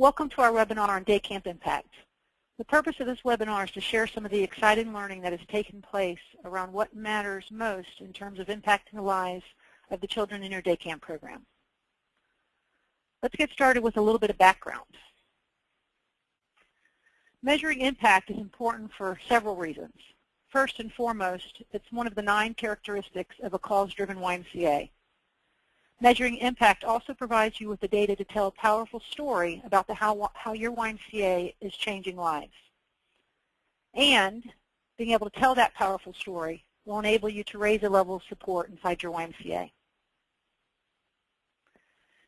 Welcome to our webinar on Day Camp Impact. The purpose of this webinar is to share some of the exciting learning that has taken place around what matters most in terms of impacting the lives of the children in your day camp program. Let's get started with a little bit of background. Measuring impact is important for several reasons. First and foremost, it's one of the 9 characteristics of a cause-driven YMCA. Measuring impact also provides you with the data to tell a powerful story about how your YMCA is changing lives. And being able to tell that powerful story will enable you to raise the level of support inside your YMCA.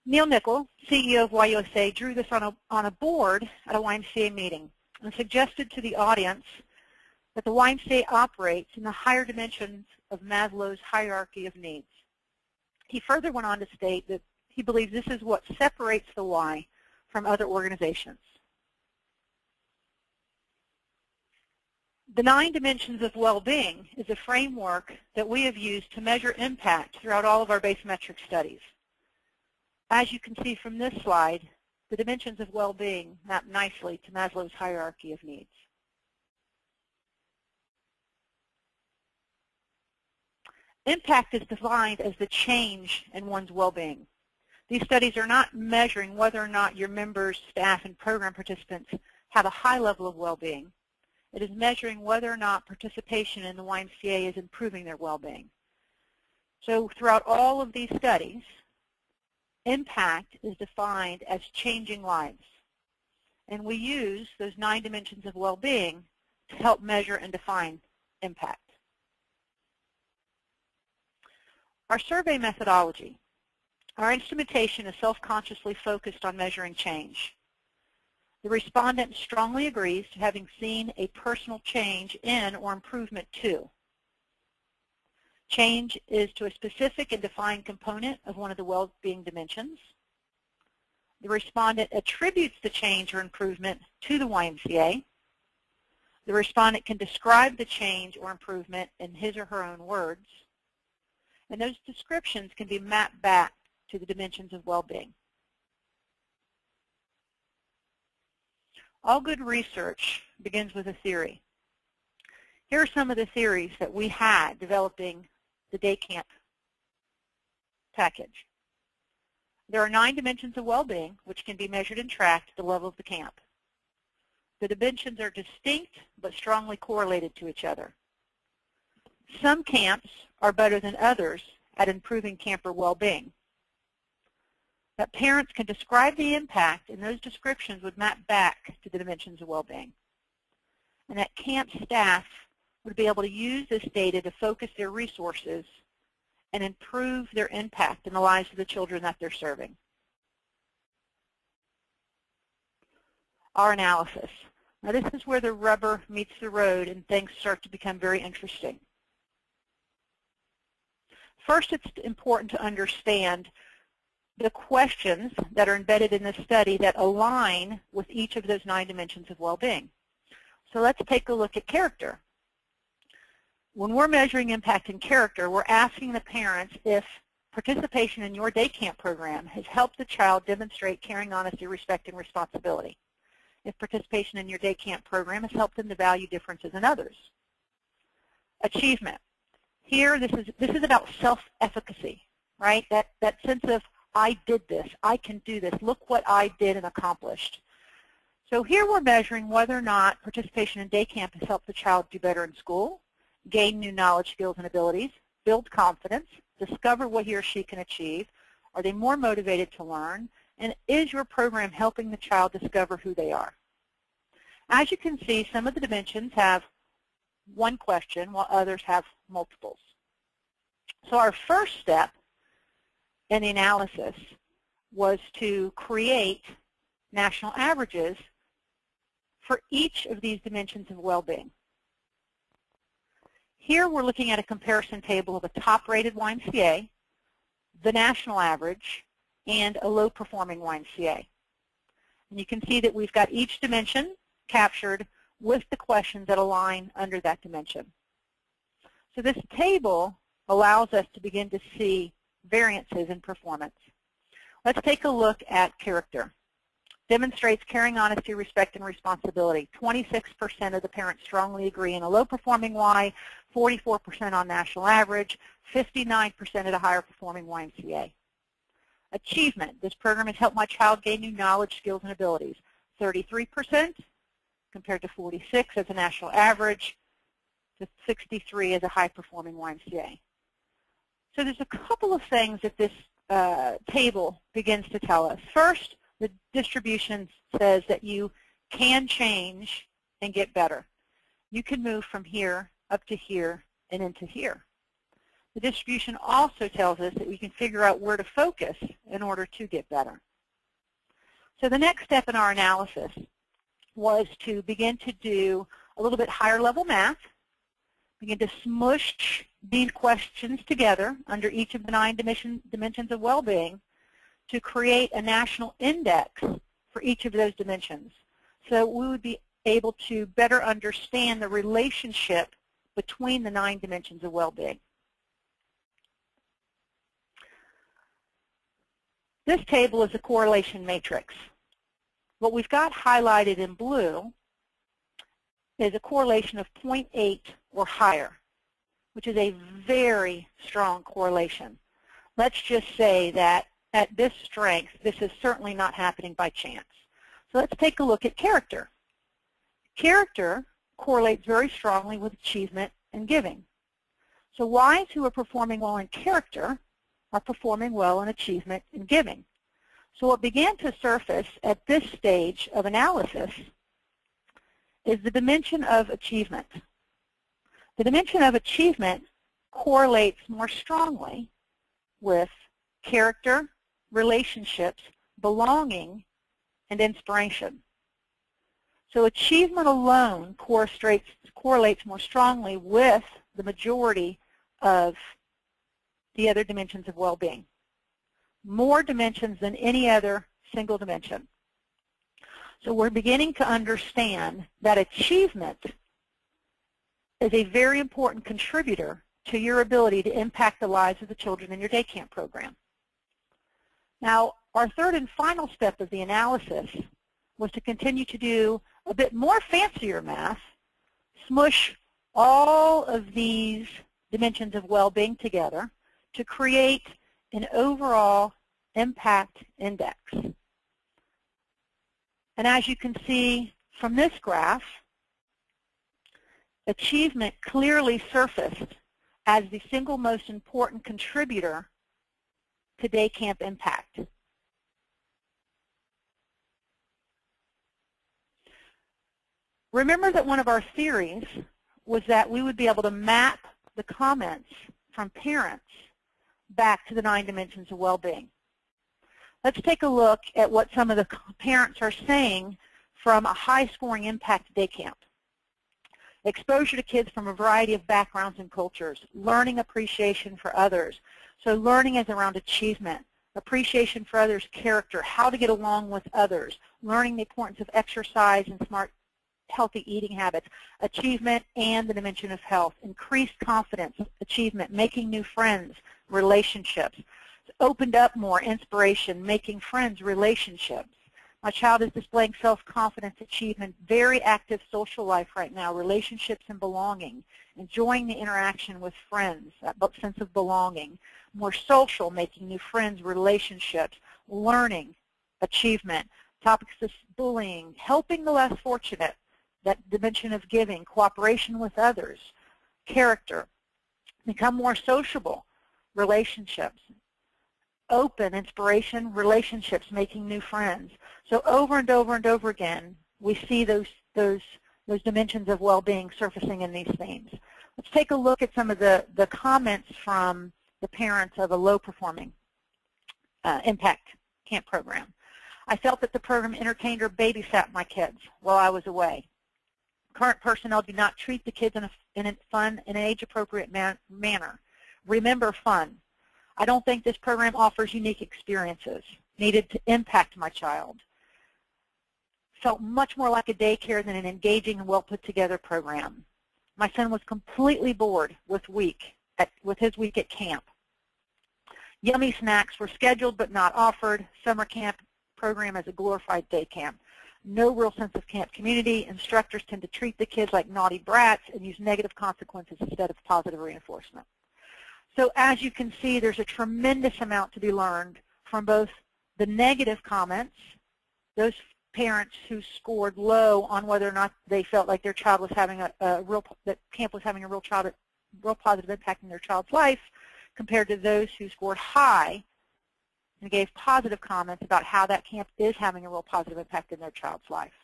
Neil Nickel, CEO of YMCA, drew this on a board at a YMCA meeting and suggested to the audience that the YMCA operates in the higher dimensions of Maslow's hierarchy of needs. He further went on to state that he believes this is what separates the Y from other organizations. The 9 dimensions of well-being is a framework that we have used to measure impact throughout all of our base metric studies. As you can see from this slide, the dimensions of well-being map nicely to Maslow's hierarchy of needs. Impact is defined as the change in one's well-being. These studies are not measuring whether or not your members, staff, and program participants have a high level of well-being. It is measuring whether or not participation in the YMCA is improving their well-being. So throughout all of these studies, impact is defined as changing lives. And we use those 9 dimensions of well-being to help measure and define impact. Our survey methodology. Our instrumentation is self-consciously focused on measuring change. The respondent strongly agrees to having seen a personal change in or improvement to. Change is to a specific and defined component of one of the well-being dimensions. The respondent attributes the change or improvement to the YMCA. The respondent can describe the change or improvement in his or her own words. And those descriptions can be mapped back to the dimensions of well-being. All good research begins with a theory. Here are some of the theories that we had developing the day camp package. There are 9 dimensions of well-being which can be measured and tracked at the level of the camp. The dimensions are distinct but strongly correlated to each other. Some camps are better than others at improving camper well-being. That parents can describe the impact, and those descriptions would map back to the dimensions of well-being. And that camp staff would be able to use this data to focus their resources and improve their impact in the lives of the children that they're serving. Our analysis. Now this is where the rubber meets the road and things start to become very interesting. First, it's important to understand the questions that are embedded in this study that align with each of those 9 dimensions of well-being. So let's take a look at character. When we're measuring impact in character, we're asking the parents if participation in your day camp program has helped the child demonstrate caring, honesty, respect, and responsibility. If participation in your day camp program has helped them to value differences in others. Achievement. Here, this is about self-efficacy, right? That sense of, I did this, I can do this, look what I did and accomplished. So here we're measuring whether or not participation in day camp has helped the child do better in school, gain new knowledge, skills, and abilities, build confidence, discover what he or she can achieve, are they more motivated to learn, and is your program helping the child discover who they are? As you can see, some of the dimensions have one question while others have multiples. So our first step in the analysis was to create national averages for each of these dimensions of well-being. Here we're looking at a comparison table of a top-rated YMCA, the national average, and a low-performing YMCA. And you can see that we've got each dimension captured with the questions that align under that dimension. So this table allows us to begin to see variances in performance. Let's take a look at character. Demonstrates caring, honesty, respect, and responsibility. 26% of the parents strongly agree in a low-performing Y, 44% on national average, 59% at a higher-performing YMCA. Achievement. This program has helped my child gain new knowledge, skills, and abilities. 33% compared to 46 as a national average, to 63 as a high-performing YMCA. So there's a couple of things that this table begins to tell us. First, the distribution says that you can change and get better. You can move from here up to here and into here. The distribution also tells us that we can figure out where to focus in order to get better. So the next step in our analysis was to begin to do a little bit higher level math, begin to smush these questions together under each of the 9 dimensions of well-being to create a national index for each of those dimensions. So we would be able to better understand the relationship between the 9 dimensions of well-being. This table is a correlation matrix. What we've got highlighted in blue is a correlation of 0.8 or higher, which is a very strong correlation. Let's just say that at this strength, this is certainly not happening by chance. So let's take a look at character. Character correlates very strongly with achievement and giving. So Ys who are performing well in character are performing well in achievement and giving. So what began to surface at this stage of analysis is the dimension of achievement. The dimension of achievement correlates more strongly with character, relationships, belonging, and inspiration. So achievement alone correlates more strongly with the majority of the other dimensions of well-being. More dimensions than any other single dimension. So we're beginning to understand that achievement is a very important contributor to your ability to impact the lives of the children in your day camp program. Now, our third and final step of the analysis was to continue to do a bit more fancier math, smush all of these dimensions of well-being together to create an overall impact index. And as you can see from this graph, achievement clearly surfaced as the single most important contributor to day camp impact. Remember that one of our theories was that we would be able to map the comments from parents back to the 9 dimensions of well-being. Let's take a look at what some of the parents are saying from a high-scoring impact day camp. Exposure to kids from a variety of backgrounds and cultures, learning appreciation for others. So learning is around achievement, appreciation for others' character, how to get along with others, learning the importance of exercise and smart, healthy eating habits, achievement and the dimension of health, increased confidence, achievement, making new friends, relationships, opened up more, inspiration, making friends, relationships. My child is displaying self-confidence, achievement, very active social life right now, relationships and belonging, enjoying the interaction with friends, that sense of belonging, more social, making new friends, relationships, learning, achievement, topics of bullying, helping the less fortunate, that dimension of giving, cooperation with others, character, become more sociable, relationships, open, inspiration, relationships, making new friends. So over and over and over again, we see those dimensions of well-being surfacing in these themes. Let's take a look at some of the comments from the parents of a low-performing impact camp program. I felt that the program entertained or babysat my kids while I was away. Current personnel do not treat the kids in a fun and age-appropriate manner. Remember fun. I don't think this program offers unique experiences needed to impact my child. Felt much more like a daycare than an engaging and well-put-together program. My son was completely bored with his week at camp. Yummy snacks were scheduled but not offered. Summer camp program as a glorified day camp. No real sense of camp community. Instructors tend to treat the kids like naughty brats and use negative consequences instead of positive reinforcement. So as you can see, there's a tremendous amount to be learned from both the negative comments, those parents who scored low on whether or not they felt like their child was having that camp was having a real positive impact in their child's life, compared to those who scored high and gave positive comments about how that camp is having a real positive impact in their child's life.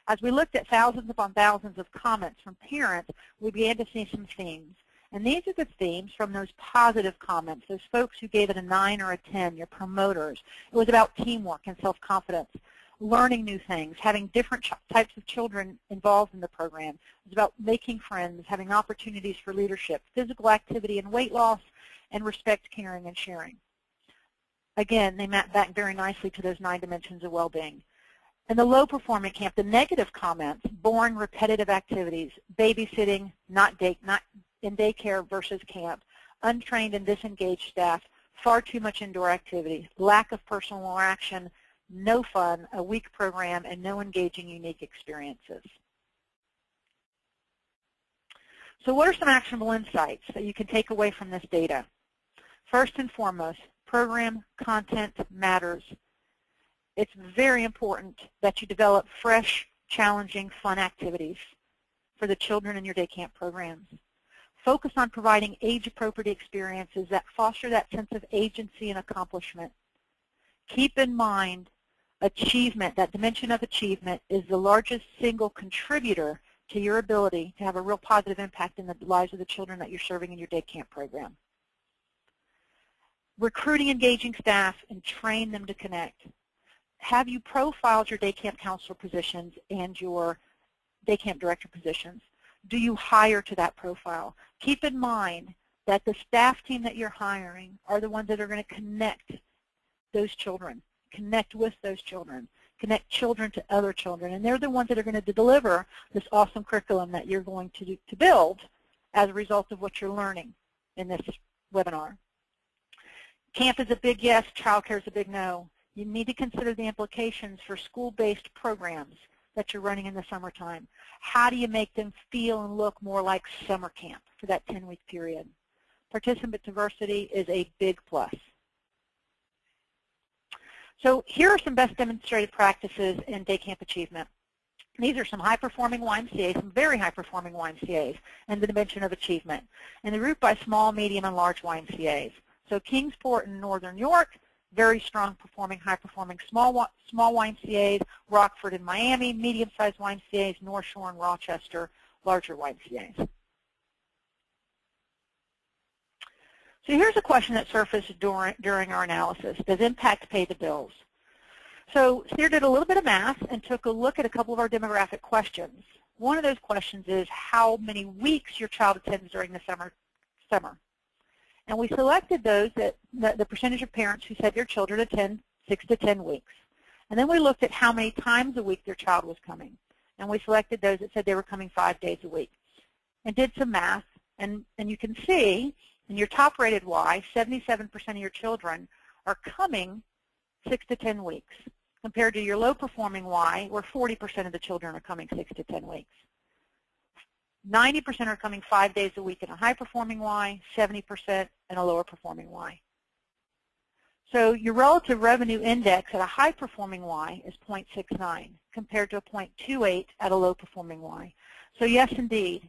As we looked at thousands upon thousands of comments from parents, we began to see some themes. And these are the themes from those positive comments, those folks who gave it a 9 or a 10, your promoters. It was about teamwork and self-confidence, learning new things, having different types of children involved in the program. It was about making friends, having opportunities for leadership, physical activity and weight loss, and respect, caring, and sharing. Again, they map back very nicely to those 9 dimensions of well-being. In the low-performing camp, the negative comments, boring, repetitive activities, babysitting, not in daycare versus camp, untrained and disengaged staff, far too much indoor activity, lack of personal interaction, no fun, a weak program, and no engaging, unique experiences. So what are some actionable insights that you can take away from this data? First and foremost, program content matters. It's very important that you develop fresh, challenging, fun activities for the children in your day camp programs. Focus on providing age-appropriate experiences that foster that sense of agency and accomplishment. Keep in mind, achievement, that dimension of achievement, is the largest single contributor to your ability to have a real positive impact in the lives of the children that you're serving in your day camp program. Recruiting engaging staff and train them to connect. Have you profiled your day camp counselor positions and your day camp director positions? Do you hire to that profile? Keep in mind that the staff team that you're hiring are the ones that are going to connect those children, connect with those children, connect children to other children, and they're the ones that are going to deliver this awesome curriculum that you're going to build as a result of what you're learning in this webinar. Camp is a big yes, childcare is a big no. You need to consider the implications for school-based programs that you're running in the summertime. How do you make them feel and look more like summer camp for that 10-week period? Participant diversity is a big plus. So here are some best demonstrated practices in day camp achievement. These are some high-performing YMCAs, some very high-performing YMCAs, and the dimension of achievement. And they're grouped by small, medium, and large YMCAs. So Kingsport in Northern York, very strong performing, high-performing small YMCAs, Rockford in Miami, medium-sized YMCAs, North Shore and Rochester, larger YMCAs. So here's a question that surfaced during our analysis. Does impact pay the bills? So Seer did a little bit of math and took a look at a couple of our demographic questions. One of those questions is how many weeks your child attends during the summer. And we selected those that the percentage of parents who said their children attend 6 to 10 weeks. And then we looked at how many times a week their child was coming. And we selected those that said they were coming 5 days a week. And did some math. And you can see in your top-rated Y, 77% of your children are coming 6 to 10 weeks, compared to your low-performing Y, where 40% of the children are coming 6 to 10 weeks. 90% are coming 5 days a week in a high-performing Y, 70% in a lower-performing Y. So your relative revenue index at a high-performing Y is 0.69, compared to a 0.28 at a low-performing Y. So yes, indeed,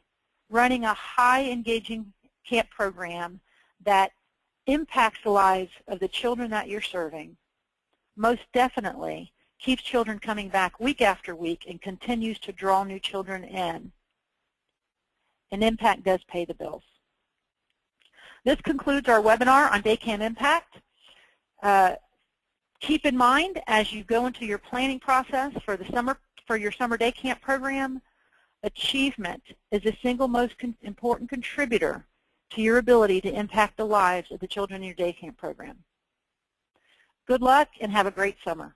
running a high-engaging camp program that impacts the lives of the children that you're serving most definitely keeps children coming back week after week and continues to draw new children in. And impact does pay the bills. This concludes our webinar on day camp impact. Keep in mind as you go into your planning process for your summer day camp program, achievement is the single most important contributor to your ability to impact the lives of the children in your day camp program. Good luck and have a great summer.